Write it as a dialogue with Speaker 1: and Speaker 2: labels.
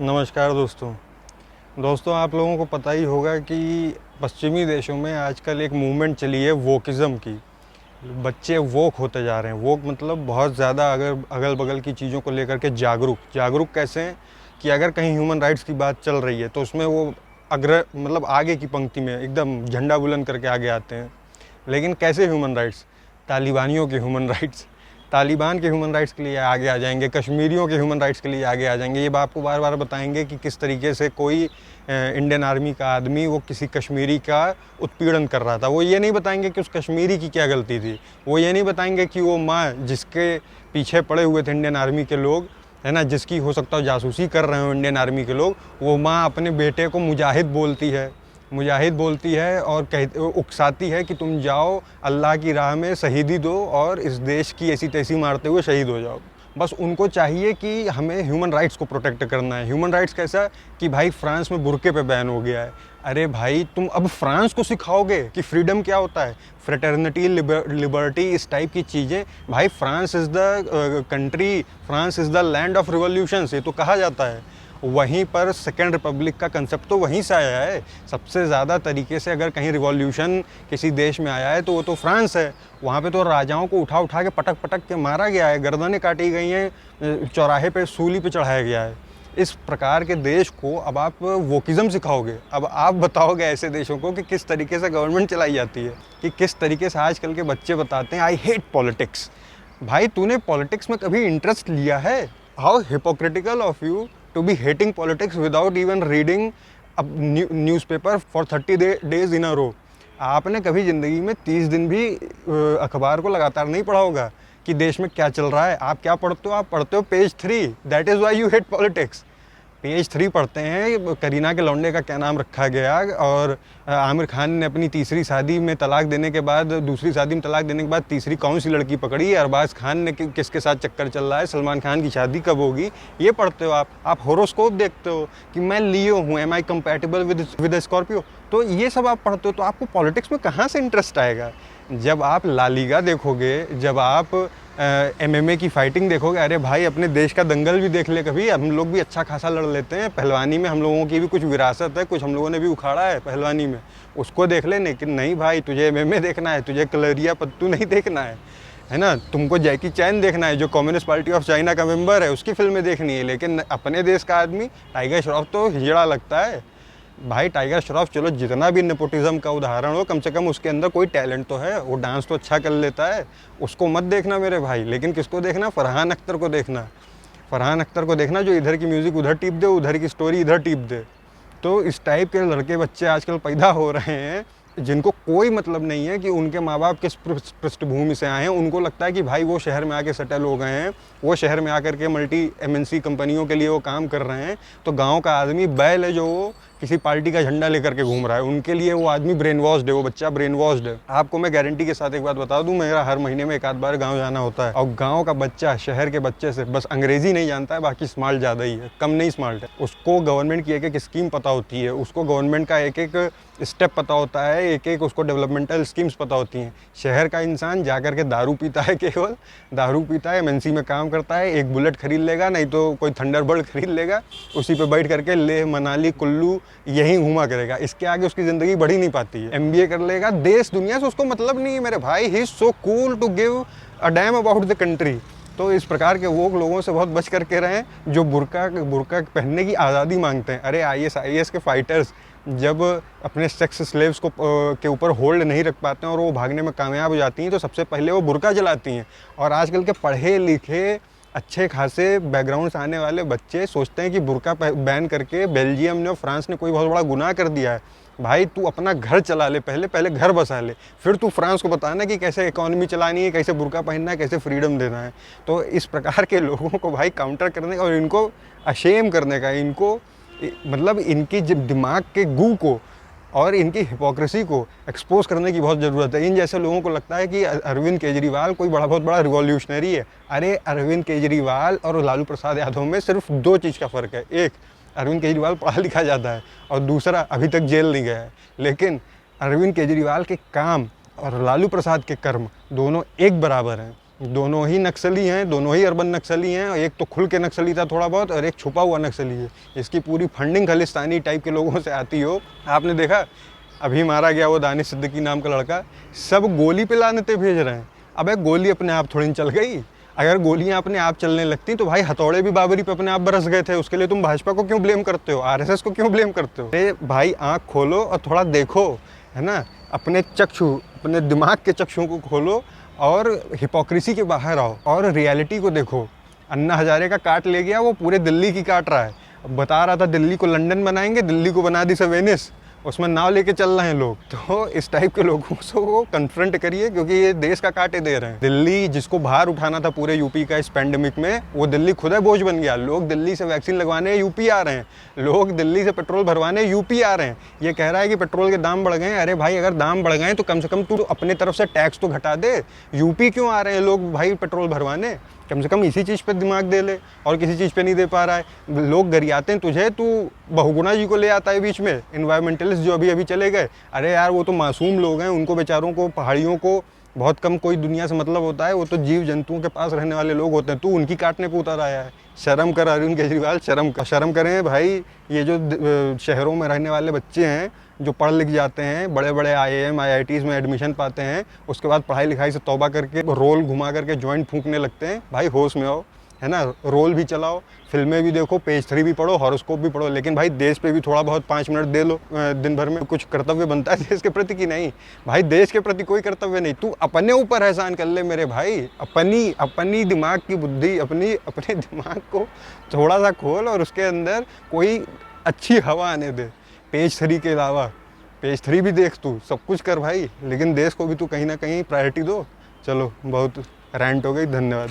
Speaker 1: नमस्कार दोस्तों आप लोगों को पता ही होगा कि पश्चिमी देशों में आजकल एक मूवमेंट चली है वोकिज़म की। बच्चे वोक होते जा रहे हैं। वोक मतलब बहुत ज़्यादा अगर अगल बगल की चीज़ों को लेकर के जागरूक कैसे हैं कि अगर कहीं ह्यूमन राइट्स की बात चल रही है तो उसमें वो मतलब आगे की पंक्ति में एकदम झंडा बुलंद करके आगे आते हैं। लेकिन कैसे ह्यूमन राइट्स? तालिबानियों के ह्यूमन राइट्स, तालिबान के ह्यूमन राइट्स के लिए आगे आ जाएंगे, कश्मीरियों के ह्यूमन राइट्स के लिए आगे आ जाएंगे। ये आपको बार बार बताएंगे कि किस तरीके से कोई इंडियन आर्मी का आदमी वो किसी कश्मीरी का उत्पीड़न कर रहा था। वो ये नहीं बताएंगे कि उस कश्मीरी की क्या गलती थी। वो ये नहीं बताएंगे कि वो माँ जिसके पीछे पड़े हुए थे इंडियन आर्मी के लोग, है ना, जिसकी हो सकता हो जासूसी कर रहे हो इंडियन आर्मी के लोग, वो माँ अपने बेटे को मुजाहिद बोलती है और उकसाती है कि तुम जाओ अल्लाह की राह में शहीदी दो और इस देश की ऐसी तैसी मारते हुए शहीद हो जाओ। बस उनको चाहिए कि हमें ह्यूमन राइट्स को प्रोटेक्ट करना है। ह्यूमन राइट्स कैसा कि भाई फ्रांस में बुर्के पे बैन हो गया है। अरे भाई तुम अब फ्रांस को सिखाओगे कि फ्रीडम क्या होता है, फ्रेटर्निटी, लिबर्टी, इस टाइप की चीज़ें। भाई France is the country, France is the land of revolutions, ये तो कहा जाता है। वहीं पर सेकेंड रिपब्लिक का कंसेप्ट तो वहीं से आया है। सबसे ज़्यादा तरीके से अगर कहीं रिवॉल्यूशन किसी देश में आया है तो वो तो फ्रांस है। वहाँ पे तो राजाओं को उठा उठा के पटक के मारा गया है, गर्दनें काटी गई हैं, चौराहे पे सूली पे चढ़ाया गया है। इस प्रकार के देश को अब आप वोकिज़म सिखाओगे। अब आप बताओगे ऐसे देशों को कि किस तरीके से गवर्नमेंट चलाई जाती है, कि किस तरीके से आजकल के बच्चे बताते हैं आई हेट पॉलिटिक्स। भाई तूने पॉलिटिक्स में कभी इंटरेस्ट लिया है? How hypocritical of you to be hating politics without even reading a newspaper for 30 days in a row। आपने कभी ज़िंदगी में 30 दिन भी अखबार को लगातार नहीं पढ़ा होगा कि देश में क्या चल रहा है। आप क्या पढ़ते हो? आप पढ़ते हो page 3। That is why you hate politics. Page 3 पढ़ते हैं करीना के लौंडे का क्या नाम रखा गया, और आमिर खान ने अपनी तीसरी शादी में तलाक देने के बाद, दूसरी शादी में तलाक देने के बाद तीसरी कौन सी लड़की पकड़ी, अरबाज खान ने किसके साथ चक्कर चल रहा है, सलमान खान की शादी कब होगी, ये पढ़ते हो आप होरोस्कोप देखते हो कि मैं लियो हूँ, am I compatible with Scorpio. तो ये सब आप पढ़ते हो तो आपको पॉलिटिक्स में कहाँ से इंटरेस्ट आएगा? जब आप ला लीगा देखोगे, जब आप MMA की फाइटिंग देखोगे, अरे भाई अपने देश का दंगल भी देख ले कभी। हम लोग भी अच्छा खासा लड़ लेते हैं पहलवानी में, हम लोगों की भी कुछ विरासत है, कुछ हम लोगों ने भी उखाड़ा है पहलवानी में, उसको देख ले। लेकिन नहीं भाई, तुझे MMA देखना है, तुझे कलरिया पत्तू नहीं देखना है ना, तुमको जैकी चैन देखना है जो कम्युनिस्ट पार्टी ऑफ चाइना का मेंबर है, उसकी फिल्में देखनी है। लेकिन अपने देश का आदमी टाइगर श्रॉफ तो हिजड़ा लगता है। भाई टाइगर श्रॉफ चलो जितना भी नेपोटिज्म का उदाहरण हो, कम से कम उसके अंदर कोई टैलेंट तो है, वो डांस तो अच्छा कर लेता है, उसको मत देखना मेरे भाई। लेकिन किसको देखना? फरहान अख्तर को देखना। फरहान अख्तर को देखना जो इधर की म्यूज़िक उधर टीप दे, उधर की स्टोरी इधर टीप दे। तो इस टाइप के लड़के बच्चे आजकल पैदा हो रहे हैं जिनको कोई मतलब नहीं है कि उनके माँ बाप किस पृष्ठभूमि से आए हैं। उनको लगता है कि भाई वो शहर में आके सेटल हो गए हैं, वो शहर में आकर के मल्टी MNC कंपनियों के लिए वो काम कर रहे हैं, तो गांव का आदमी बैल है जो वो किसी पार्टी का झंडा लेकर के घूम रहा है। उनके लिए वो आदमी ब्रेन वॉश्ड है, वो बच्चा ब्रेन वॉश्ड है। आपको मैं गारंटी के साथ एक बात बता दूं, मेरा हर महीने में एक आध बार गाँव जाना होता है, और गाँव का बच्चा शहर के बच्चे से बस अंग्रेजी नहीं जानता है, बाकी स्मार्ट ज़्यादा ही है, कम नहीं स्मार्ट है। उसको गवर्नमेंट की एक एक स्कीम पता होती है, उसको गवर्नमेंट का एक एक स्टेप पता होता है, एक एक उसको डेवलपमेंटल स्कीम्स पता होती हैं। शहर का इंसान जाकर के दारू पीता है, केवल दारू पीता है, MNC में काम करता है, एक बुलेट खरीद लेगा, नहीं तो कोई थंडरबर्ड खरीद लेगा, उसी पे बैठ करके लेह मनाली कुल्लू यहीं घूमा करेगा। इसके आगे उसकी ज़िंदगी बढ़ ही नहीं पाती है। MBA कर लेगा, देश दुनिया से उसको मतलब नहीं है मेरे भाई। He is so cool to give a damn about the country. तो इस प्रकार के वो लोगों से बहुत बच करके रहें जो बुर्का पहनने की आज़ादी मांगते हैं। अरे IS के फाइटर्स जब अपने सेक्स स्लेव्स को के ऊपर होल्ड नहीं रख पाते हैं और वो भागने में कामयाब हो जाती हैं, तो सबसे पहले वो बुर्का जलाती हैं। और आजकल के पढ़े लिखे अच्छे खासे बैकग्राउंड से आने वाले बच्चे सोचते हैं कि बुर्का बैन करके बेल्जियम ने और फ्रांस ने कोई बहुत बड़ा गुनाह कर दिया है। भाई तू अपना घर चला ले, पहले घर बसा ले, फिर तू फ्रांस को बताना कि कैसे इकोनॉमी चलानी है, कैसे बुर्का पहनना है, कैसे फ्रीडम देना है। तो इस प्रकार के लोगों को भाई काउंटर करने का और इनको अशेम करने का, इनको मतलब इनकी दिमाग के गू को और इनकी हिपोक्रेसी को एक्सपोज करने की बहुत ज़रूरत है। इन जैसे लोगों को लगता है कि अरविंद केजरीवाल कोई बहुत बड़ा रिवॉल्यूशनरी है। अरे अरविंद केजरीवाल और लालू प्रसाद यादव में सिर्फ 2 चीज़ का फ़र्क है। एक, अरविंद केजरीवाल पढ़ा लिखा ज़्यादा है, और दूसरा अभी तक जेल नहीं गया है। लेकिन अरविंद केजरीवाल के काम और लालू प्रसाद के कर्म दोनों एक बराबर हैं। दोनों ही नक्सली हैं, दोनों ही अर्बन नक्सली हैं। एक तो खुल के नक्सली था थोड़ा बहुत, और एक छुपा हुआ नक्सली है। इसकी पूरी फंडिंग खालिस्तानी टाइप के लोगों से आती हो। आपने देखा अभी मारा गया वो दानिश सिद्दीकी नाम का लड़का, सब गोली पे लानते भेज रहे हैं। अबे गोली अपने आप थोड़ी चल गई। अगर गोलियां अपने आप चलने लगती तो भाई हथौड़े भी बाबरी पे अपने आप बरस गए थे। उसके लिए तुम भाजपा को क्यों ब्लेम करते हो, आरएसएस को क्यों ब्लेम करते हो? अरे भाई आँख खोलो और थोड़ा देखो, है ना, अपने चक्षु, अपने दिमाग के चक्षुओं को खोलो और हिपोक्रेसी के बाहर आओ और रियलिटी को देखो। अन्ना हजारे का काट ले गया, वो पूरे दिल्ली की काट रहा है। अब बता रहा था दिल्ली को लंदन बनाएंगे, दिल्ली को बना दी सब वेनिस, उसमें नाव लेके चल रहे हैं लोग। तो इस टाइप के लोगों को कन्फ्रंट करिए, क्योंकि ये देश का कांटे दे रहे हैं। दिल्ली जिसको बाहर उठाना था पूरे यूपी का इस पैंडेमिक में, वो दिल्ली खुद है बोझ बन गया। लोग दिल्ली से वैक्सीन लगवाने यूपी आ रहे हैं, लोग दिल्ली से पेट्रोल भरवाने यूपी आ रहे हैं। ये कह रहा है कि पेट्रोल के दाम बढ़ गए। अरे भाई अगर दाम बढ़ गए तो कम से कम तू अपने तरफ से टैक्स तो घटा दे। यूपी क्यों आ रहे हैं लोग भाई पेट्रोल भरवाने? कम से कम इसी चीज़ पे दिमाग दे ले, और किसी चीज़ पे नहीं दे पा रहा है। लोग गरियाते हैं तुझे, तू बहुगुणा जी को ले आता है बीच में, इन्वायरमेंटलिस्ट जो अभी चले गए। अरे यार वो तो मासूम लोग हैं, उनको बेचारों को, पहाड़ियों को बहुत कम कोई दुनिया से मतलब होता है। वो तो जीव जंतुओं के पास रहने वाले लोग होते हैं, तू उनकी काटने पे उतर आया है। शर्म कर अरविंद केजरीवाल, शर्म करें भाई। ये जो शहरों में रहने वाले बच्चे हैं जो पढ़ लिख जाते हैं, बड़े बड़े IIM IITs में एडमिशन पाते हैं, उसके बाद पढ़ाई लिखाई से तौबा करके रोल घुमा करके जॉइंट फूंकने लगते हैं। भाई होश में आओ, है ना, रोल भी चलाओ, फिल्में भी देखो, पेज 3 भी पढ़ो, हॉरोस्कोप भी पढ़ो, लेकिन भाई देश पे भी थोड़ा बहुत 5 मिनट दे लो। दिन भर में कुछ कर्तव्य बनता है देश के प्रति कि नहीं? भाई देश के प्रति कोई कर्तव्य नहीं, तू अपने ऊपर एहसान कर ले मेरे भाई। अपनी दिमाग की बुद्धि, अपने दिमाग को थोड़ा सा खोल और उसके अंदर कोई अच्छी हवा आने दे। पेज 3 के अलावा पेज 3 भी देख, तू सब कुछ कर भाई, लेकिन देश को भी तू कहीं ना कहीं प्रायोरिटी दो। चलो बहुत रैंट हो गई, धन्यवाद।